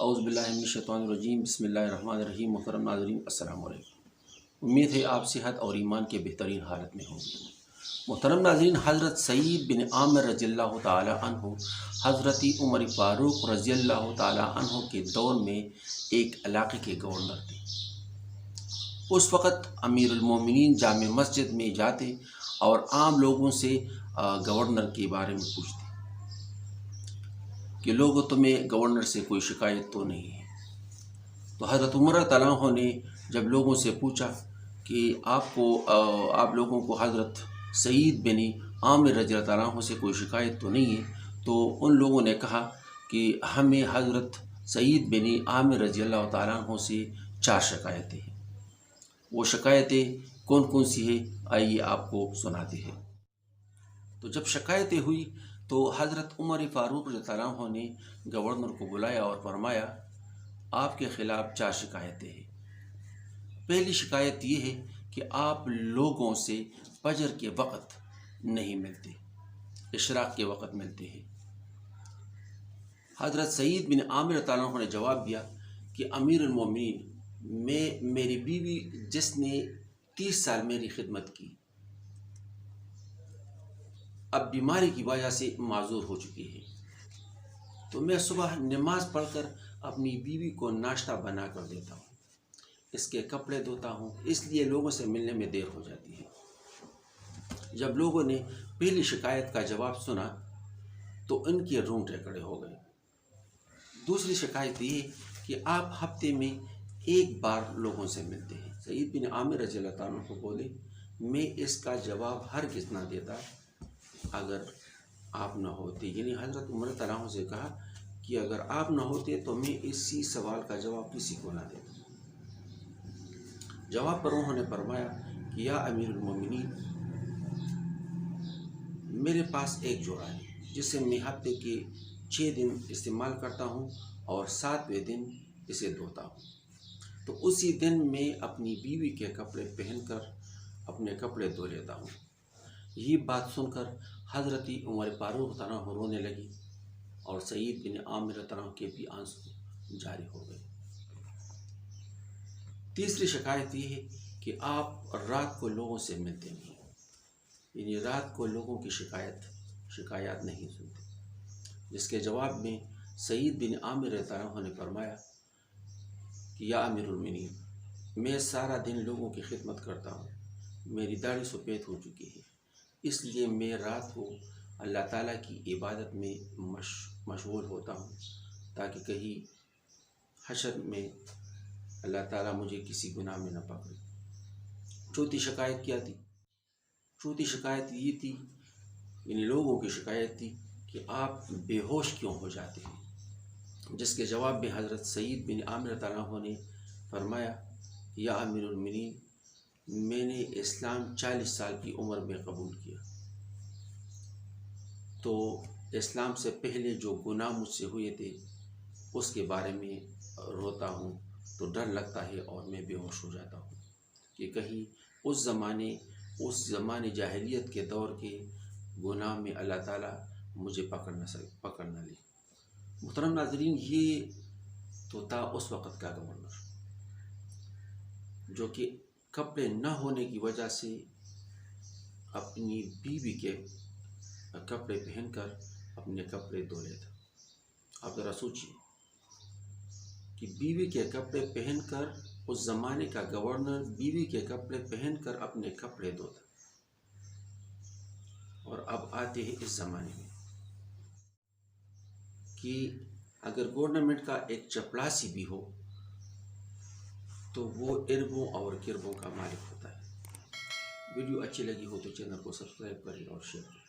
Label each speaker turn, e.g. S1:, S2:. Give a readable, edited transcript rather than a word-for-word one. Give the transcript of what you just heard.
S1: اعوذ باللہ من الشیطان الرجیم بسم اللہ الرحمن الرحیم۔ محترم ناظرین السلام علیکم، امید ہے آپ صحت اور ایمان کے بہترین حالت میں ہوں گے۔ محترم ناظرین، حضرت سعید بن عامر رضی اللہ تعالی عنہ حضرت عمر فاروق رضی اللہ تعالی عنہ کے دور میں ایک علاقے کے گورنر تھے۔ اس وقت امیر المومنین جامع مسجد میں جاتے اور عام لوگوں سے گورنر کے بارے میں پوچھتے کہ لوگوں تمہیں گورنر سے کوئی شکایت تو نہیں ہے؟ تو حضرت عمر تعالیٰ عنہ نے جب لوگوں سے پوچھا کہ آپ لوگوں کو حضرت سعید بن عامر رضی اللہ تعالیٰ عنہ سے کوئی شکایت تو نہیں ہے؟ تو ان لوگوں نے کہا کہ ہمیں حضرت سعید بن عامر رضی اللہ تعالیٰ عنہ سے 4 شکایتیں ہیں۔ وہ شکایتیں کون کون سی ہیں آئیے آپ کو سناتے ہیں۔ تو جب شکایتیں ہوئی تو حضرت عمر فاروق رضی اللہ عنہ نے گورنر کو بلایا اور فرمایا آپ کے خلاف 4 شکایتیں ہیں۔ پہلی شکایت یہ ہے کہ آپ لوگوں سے فجر کے وقت نہیں ملتے، اشراق کے وقت ملتے ہیں۔ حضرت سعید بن عامر تعالیٰ عنہ نے جواب دیا کہ امیر المومنین، میری بیوی جس نے 30 سال میری خدمت کی اب بیماری کی وجہ سے معذور ہو چکی ہے، تو میں صبح نماز پڑھ کر اپنی بیوی کو ناشتہ بنا کر دیتا ہوں، اس کے کپڑے دھوتا ہوں، اس لیے لوگوں سے ملنے میں دیر ہو جاتی ہے۔ جب لوگوں نے پہلی شکایت کا جواب سنا تو ان کے رونگٹے کھڑے ہو گئے۔ دوسری شکایت یہ کہ آپ ہفتے میں 1 بار لوگوں سے ملتے ہیں۔ سعید بن عامر رضی اللہ تعالیٰ عنہ کو بولے میں اس کا جواب ہرگز نہ دیتا اگر آپ نہ ہوتے، یعنی حضرت عمر تعالیٰ عنہ سے کہا کہ اگر آپ نہ ہوتے تو میں اسی سوال کا جواب کسی کو نہ دیتا۔ جواب پر انہوں نے فرمایا کہ یا امیر المومنین، میرے پاس ایک جوڑا ہے جسے میں ہفتے کے 6 دن استعمال کرتا ہوں اور 7ویں دن اسے دھوتا ہوں، تو اسی دن میں اپنی بیوی کے کپڑے پہن کر اپنے کپڑے دھو لیتا ہوں۔ یہ بات سن کر حضرت عمر فاروق تعالیٰ عنہ رونے لگی اور سعید بن عامر تعالیٰ عنہ کے بھی آنسو جاری ہو گئے۔ تیسری شکایت یہ ہے کہ آپ رات کو لوگوں سے ملتے نہیں، یعنی رات کو لوگوں کی شکایات نہیں سنتے، جس کے جواب میں سعید بن عامر تعالیٰ عنہ نے فرمایا کہ یا امیر المومنین، میں سارا دن لوگوں کی خدمت کرتا ہوں، میری داڑھی سفید ہو چکی ہے، اس لیے میں رات کو اللہ تعالیٰ کی عبادت میں مشغول ہوتا ہوں تاکہ کہیں حشر میں اللہ تعالیٰ مجھے کسی گناہ میں نہ پکڑے۔ چوتھی شکایت کیا تھی؟ چوتھی شکایت یہ تھی، یعنی لوگوں کی شکایت تھی کہ آپ بے ہوش کیوں ہو جاتے ہیں، جس کے جواب میں حضرت سعید بن عامر تعالیٰ عنہ نے فرمایا یا امیر المومنین، میں نے اسلام 40 سال کی عمر میں قبول کیا، تو اسلام سے پہلے جو گناہ مجھ سے ہوئے تھے اس کے بارے میں روتا ہوں تو ڈر لگتا ہے اور میں بے ہوش ہو جاتا ہوں کہ کہیں اس زمانے جاہلیت کے دور کے گناہ میں اللہ تعالیٰ مجھے پکڑ نہ لے۔ محترم ناظرین، یہ تو تھا اس وقت کا گورنر جو کہ کپڑے نہ ہونے کی وجہ سے اپنی بیوی کے کپڑے پہن کر اپنے کپڑے دھو لیتا۔ آپ ذرا سوچیے کہ بیوی کے کپڑے پہن کر، اس زمانے کا گورنر بیوی کے کپڑے پہن کر اپنے کپڑے دھوتا، اور اب آتے ہیں اس زمانے میں کہ اگر گورنمنٹ کا ایک چپڑاسی بھی ہو تو وہ اربوں اور گربوں کا مالک ہوتا ہے۔ ویڈیو اچھی لگی ہو تو چینل کو سبسکرائب کریں اور شیئر کریں۔